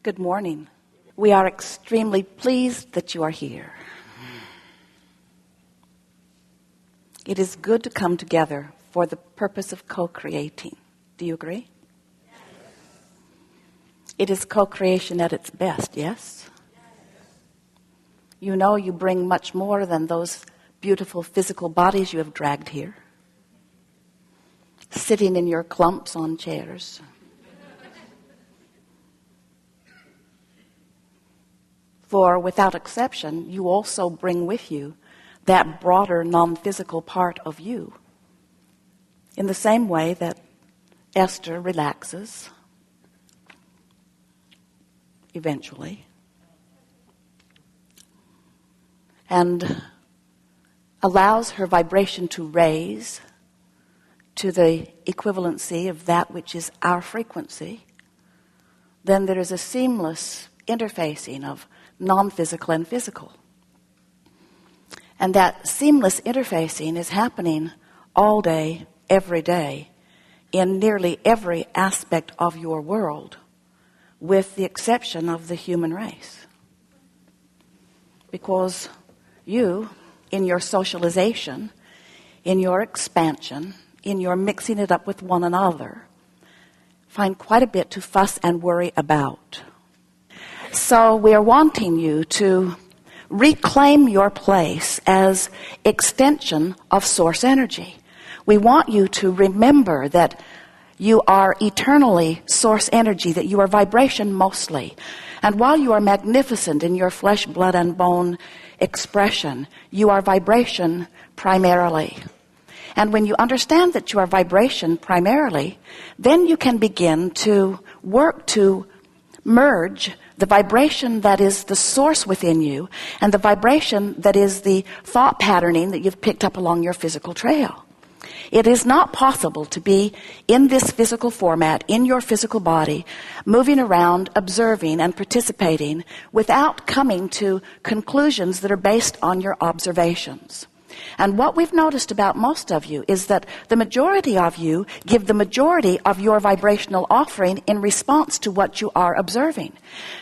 Good morning. We are extremely pleased that you are here. It is good to come together for the purpose of co-creating. Do you agree? Yes. It is co-creation at its best, yes? You know you bring much more than those beautiful physical bodies you have dragged here, sitting in your clumps on chairs. For without exception, you also bring with you that broader non-physical part of you. In the same way that Esther relaxes, eventually, and allows her vibration to raise to the equivalency of that which is our frequency, then there is a seamless interfacing of non-physical and physical. And that seamless interfacing is happening all day, every day, in nearly every aspect of your world, with the exception of the human race. Because you, in your socialization, in your expansion, in your mixing it up with one another, find quite a bit to fuss and worry about. So we are wanting you to reclaim your place as extension of source energy. We want you to remember that you are eternally source energy, that you are vibration mostly. And while you are magnificent in your flesh, blood, and bone expression, you are vibration primarily. And when you understand that you are vibration primarily, then you can begin to work to merge the vibration that is the source within you and the vibration that is the thought patterning that you've picked up along your physical trail. It is not possible to be in this physical format, in your physical body, moving around, observing and participating without coming to conclusions that are based on your observations. And what we've noticed about most of you is that the majority of you give the majority of your vibrational offering in response to what you are observing.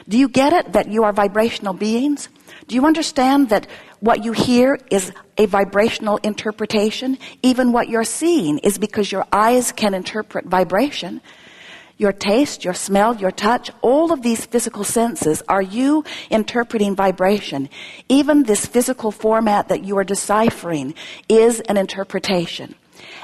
Do you get it that you are vibrational beings? Do you understand that what you hear is a vibrational interpretation? Even what you're seeing is because your eyes can interpret vibration. Your taste, your smell, your touch, all of these physical senses are you interpreting vibration. Even this physical format that you are deciphering is an interpretation.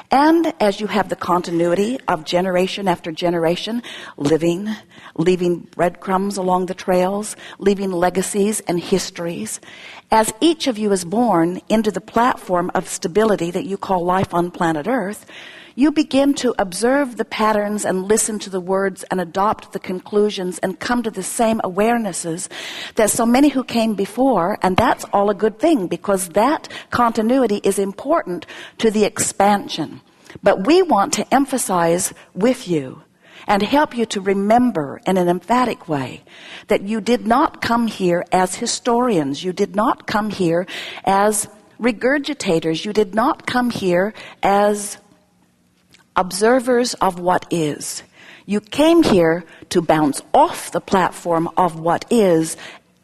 And as you have the continuity of generation after generation, leaving breadcrumbs along the trails, leaving legacies and histories, as each of you is born into the platform of stability that you call life on planet Earth, you begin to observe the patterns and listen to the words and adopt the conclusions and come to the same awarenesses that so many who came before, and that's all a good thing because that continuity is important to the expansion. But we want to emphasize with you and help you to remember in an emphatic way that you did not come here as historians. You did not come here as regurgitators. You did not come here as observers of what is. You came here to bounce off the platform of what is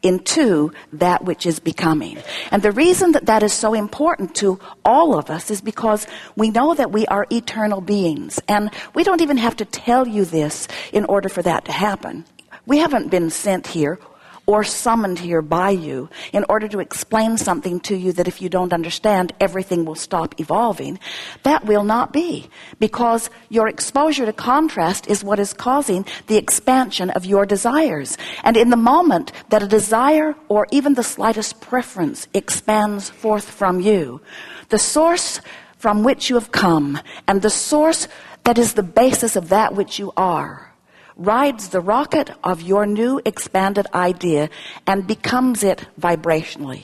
into that which is becoming. And the reason that that is so important to all of us is because we know that we are eternal beings. And we don't even have to tell you this in order for that to happen. We haven't been sent here or summoned here by you in order to explain something to you that if you don't understand, everything will stop evolving. That will not be, because your exposure to contrast is what is causing the expansion of your desires. And in the moment that a desire or even the slightest preference expands forth from you, the source from which you have come and the source that is the basis of that which you are rides the rocket of your new expanded idea and becomes it vibrationally.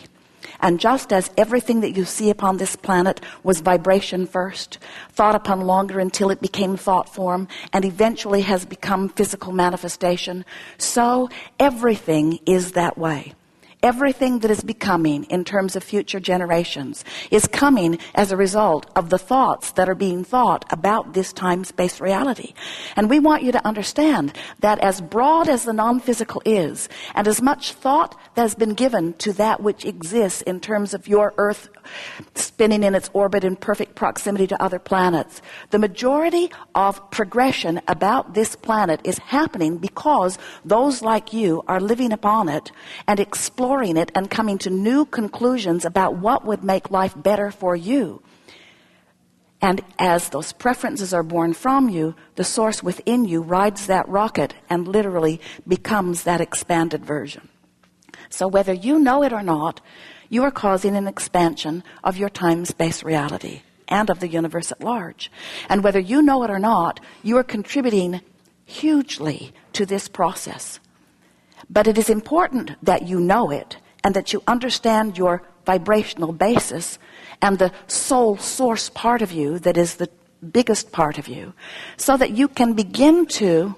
And just as everything that you see upon this planet was vibration first, thought upon longer until it became thought form, and eventually has become physical manifestation, so everything is that way. everything that is becoming in terms of future generations is coming as a result of the thoughts that are being thought about this time-space reality. And we want you to understand that as broad as the non-physical is, and as much thought that has been given to that which exists in terms of your Earth spinning in its orbit in perfect proximity to other planets, the majority of progression about this planet is happening because those like you are living upon it and exploring it and coming to new conclusions about what would make life better for you. And as those preferences are born from you, the source within you rides that rocket and literally becomes that expanded version. So whether you know it or not, you are causing an expansion of your time-space reality and of the universe at large. And whether you know it or not, you are contributing hugely to this process. But it is important that you know it and that you understand your vibrational basis and the soul source part of you that is the biggest part of you, so that you can begin to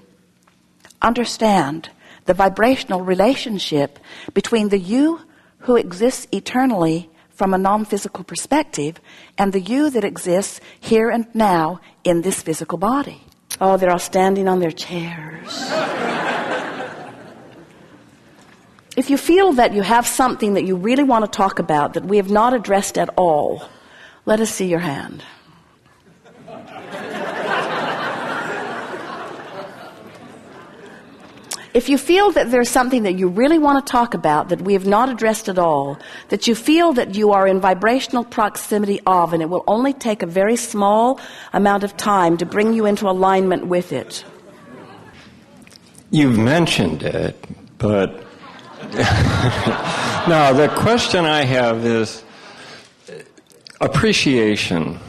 understand the vibrational relationship between the you who exists eternally from a non-physical perspective and the you that exists here and now in this physical body. Oh, they're all standing on their chairs. If you feel that you have something that you really want to talk about that we have not addressed at all, let us see your hand. If you feel that there's something that you really want to talk about that we have not addressed at all, that you feel that you are in vibrational proximity of, and it will only take a very small amount of time to bring you into alignment with it. You've mentioned it, but now the question I have is appreciation.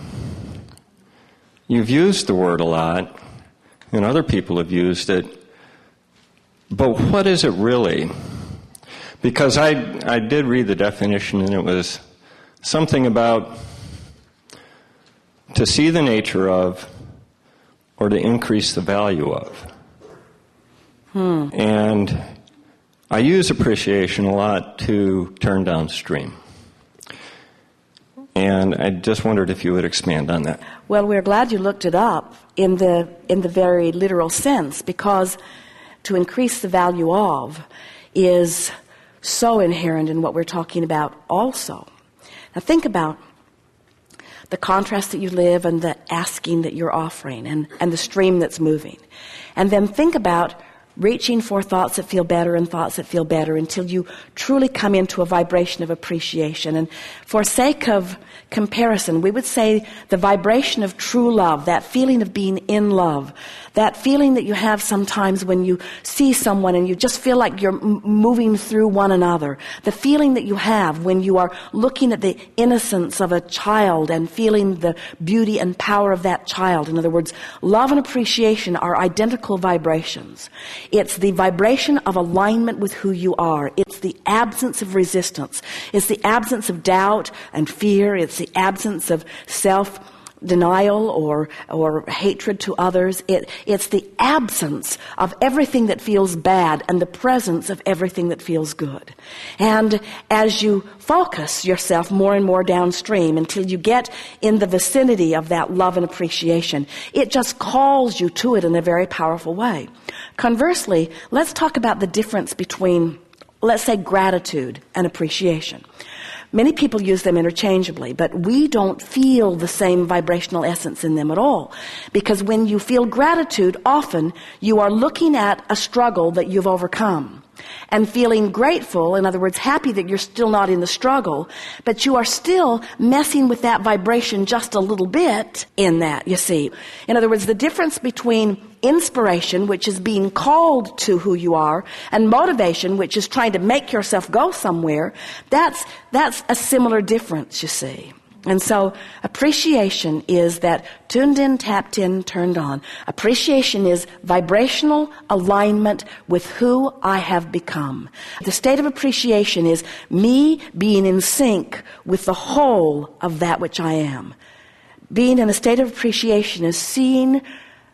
You've used the word a lot, and other people have used it. But what is it really? Because I did read the definition, and it was something about to see the nature of or to increase the value of. And I use appreciation a lot to turn downstream. And I just wondered if you would expand on that. Well, we're glad you looked it up in the very literal sense, because to increase the value of is so inherent in what we're talking about also. Now think about the contrast that you live and the asking that you're offering and the stream that's moving. And then think about reaching for thoughts that feel better and thoughts that feel better until you truly come into a vibration of appreciation. And for sake of comparison, we would say the vibration of true love, that feeling of being in love, that feeling that you have sometimes when you see someone and you just feel like you're moving through one another, the feeling that you have when you are looking at the innocence of a child and feeling the beauty and power of that child. In other words, love and appreciation are identical vibrations. It's the vibration of alignment with who you are. It's the absence of resistance. It's the absence of doubt and fear. It's the absence of self-denial or hatred to others. It's the absence of everything that feels bad and the presence of everything that feels good. And as you focus yourself more and more downstream until you get in the vicinity of that love and appreciation, it just calls you to it in a very powerful way. Conversely, let's talk about the difference between, let's say, gratitude and appreciation. Many people use them interchangeably, but we don't feel the same vibrational essence in them at all. Because when you feel gratitude, often you are looking at a struggle that you've overcome. And feeling grateful, in other words, happy that you're still not in the struggle, but you are still messing with that vibration just a little bit in that, you see. In other words, the difference between inspiration, which is being called to who you are, and motivation, which is trying to make yourself go somewhere, that's a similar difference, you see. And so appreciation is that tuned in, tapped in, turned on. Appreciation is vibrational alignment with who I have become. The state of appreciation is me being in sync with the whole of that which I am. Being in a state of appreciation is seeing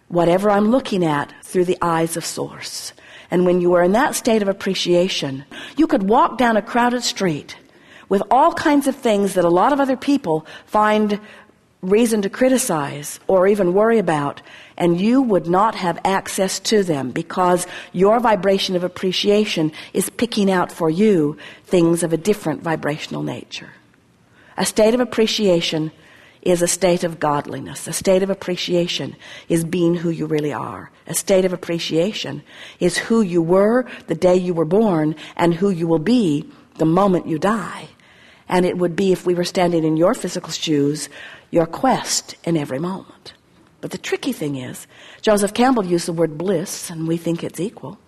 whatever I'm looking at through the eyes of Source. And when you are in that state of appreciation, you could walk down a crowded street with all kinds of things that a lot of other people find reason to criticize or even worry about, and you would not have access to them because your vibration of appreciation is picking out for you things of a different vibrational nature. A state of appreciation is a state of godliness. A state of appreciation is being who you really are. A state of appreciation is who you were the day you were born and who you will be the moment you die. And it would be, if we were standing in your physical shoes, your quest in every moment. But the tricky thing is, Joseph Campbell used the word bliss, and we think it's equal.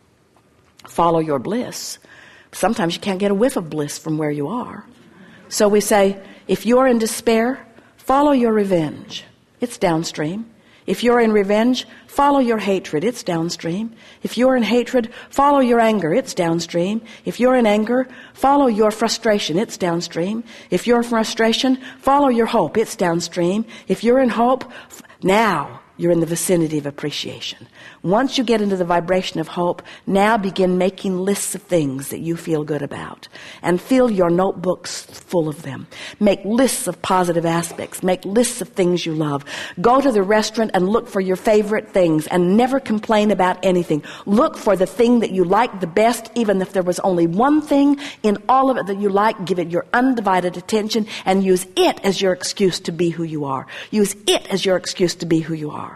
Follow your bliss. Sometimes you can't get a whiff of bliss from where you are. So we say, if you're in despair, follow your revenge. It's downstream. If you're in revenge, follow your hatred. It's downstream. If you're in hatred, follow your anger. It's downstream. If you're in anger, follow your frustration. It's downstream. If you're in frustration, follow your hope. It's downstream. If you're in hope, now you're in the vicinity of appreciation. Once you get into the vibration of hope, now begin making lists of things that you feel good about and fill your notebooks full of them. Make lists of positive aspects. Make lists of things you love. Go to the restaurant and look for your favorite things and never complain about anything. Look for the thing that you like the best, even if there was only one thing in all of it that you like. Give it your undivided attention and use it as your excuse to be who you are. Use it as your excuse to be who you are.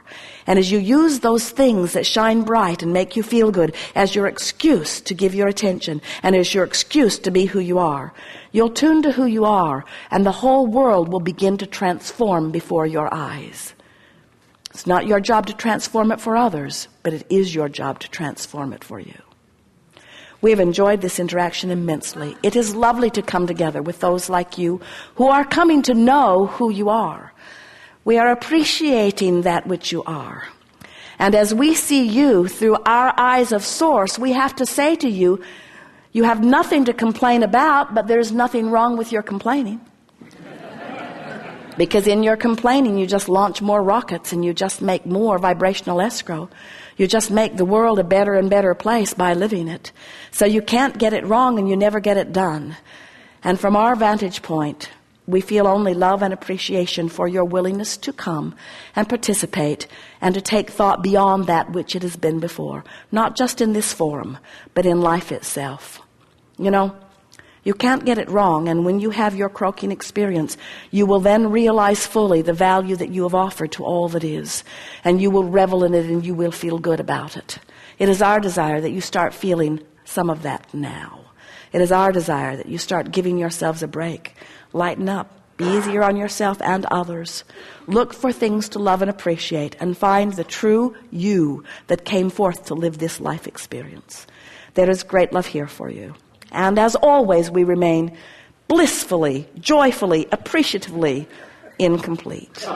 And as you use those things that shine bright and make you feel good as your excuse to give your attention and as your excuse to be who you are, you'll tune to who you are, and the whole world will begin to transform before your eyes. It's not your job to transform it for others, but it is your job to transform it for you. We have enjoyed this interaction immensely. It is lovely to come together with those like you who are coming to know who you are. We are appreciating that which you are. And as we see you through our eyes of source, we have to say to you, you have nothing to complain about, but there's nothing wrong with your complaining. Because in your complaining, you just launch more rockets and you just make more vibrational escrow. You just make the world a better and better place by living it. So you can't get it wrong and you never get it done. And from our vantage point, we feel only love and appreciation for your willingness to come and participate and to take thought beyond that which it has been before. Not just in this forum, but in life itself. You know, you can't get it wrong, and when you have your croaking experience, you will then realize fully the value that you have offered to all that is, and you will revel in it and you will feel good about it. It is our desire that you start feeling some of that now. It is our desire that you start giving yourselves a break. Lighten up. Be easier on yourself and others. Look for things to love and appreciate and find the true you that came forth to live this life experience. There is great love here for you. And as always, we remain blissfully, joyfully, appreciatively incomplete.